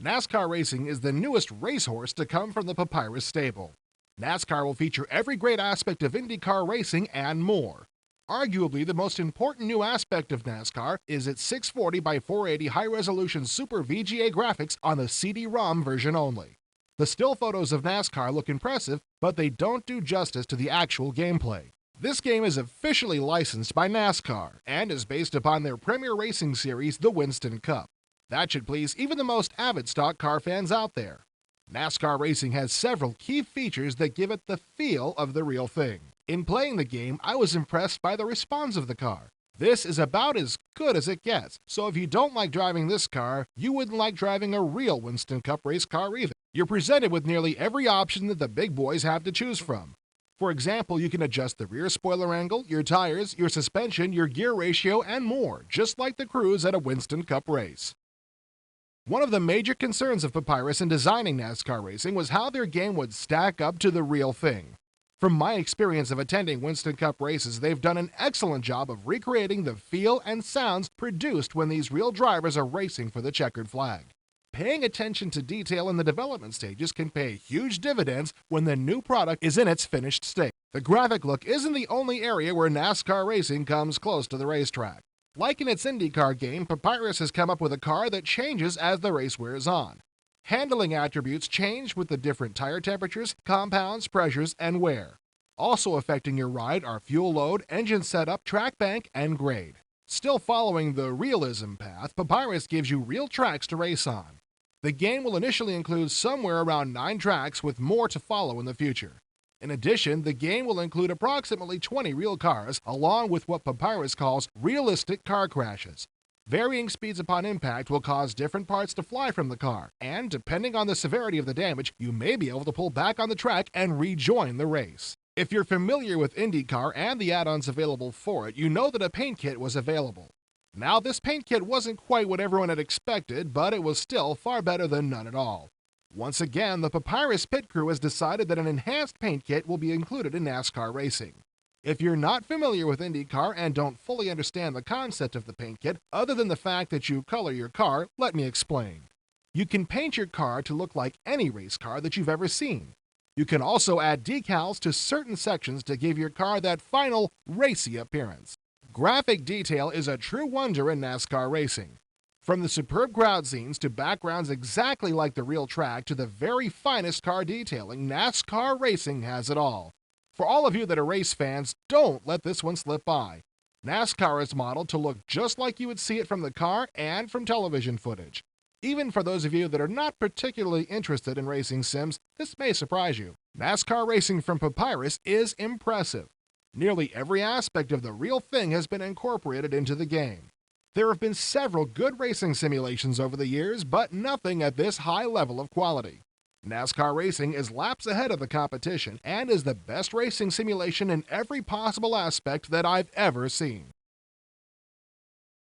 NASCAR Racing is the newest racehorse to come from the Papyrus stable. NASCAR will feature every great aspect of IndyCar racing and more. Arguably, the most important new aspect of NASCAR is its 640 by 480 high-resolution Super VGA graphics on the CD-ROM version only. The still photos of NASCAR look impressive, but they don't do justice to the actual gameplay. This game is officially licensed by NASCAR and is based upon their premier racing series, the Winston Cup. That should please even the most avid stock car fans out there. NASCAR Racing has several key features that give it the feel of the real thing. In playing the game, I was impressed by the response of the car. This is about as good as it gets, so if you don't like driving this car, you wouldn't like driving a real Winston Cup race car either. You're presented with nearly every option that the big boys have to choose from. For example, you can adjust the rear spoiler angle, your tires, your suspension, your gear ratio, and more, just like the crews at a Winston Cup race. One of the major concerns of Papyrus in designing NASCAR racing was how their game would stack up to the real thing. From my experience of attending Winston Cup races, they've done an excellent job of recreating the feel and sounds produced when these real drivers are racing for the checkered flag. Paying attention to detail in the development stages can pay huge dividends when the new product is in its finished state. The graphic look isn't the only area where NASCAR racing comes close to the racetrack. Like in its IndyCar game, Papyrus has come up with a car that changes as the race wears on. Handling attributes change with the different tire temperatures, compounds, pressures, and wear. Also affecting your ride are fuel load, engine setup, track bank, and grade. Still following the realism path, Papyrus gives you real tracks to race on. The game will initially include somewhere around 9 tracks with more to follow in the future. In addition, the game will include approximately 20 real cars, along with what Papyrus calls realistic car crashes. Varying speeds upon impact will cause different parts to fly from the car, and depending on the severity of the damage, you may be able to pull back on the track and rejoin the race. If you're familiar with IndyCar and the add-ons available for it, you know that a paint kit was available. Now, this paint kit wasn't quite what everyone had expected, but it was still far better than none at all. Once again, the Papyrus pit crew has decided that an enhanced paint kit will be included in NASCAR racing. If you're not familiar with IndyCar and don't fully understand the concept of the paint kit, other than the fact that you color your car, let me explain. You can paint your car to look like any race car that you've ever seen. You can also add decals to certain sections to give your car that final racy appearance. Graphic detail is a true wonder in NASCAR racing. From the superb crowd scenes to backgrounds exactly like the real track to the very finest car detailing, NASCAR racing has it all. For all of you that are race fans, don't let this one slip by. NASCAR is modeled to look just like you would see it from the car and from television footage. Even for those of you that are not particularly interested in racing sims, this may surprise you. NASCAR racing from Papyrus is impressive. Nearly every aspect of the real thing has been incorporated into the game. There have been several good racing simulations over the years, but nothing at this high level of quality. NASCAR racing is laps ahead of the competition and is the best racing simulation in every possible aspect that I've ever seen.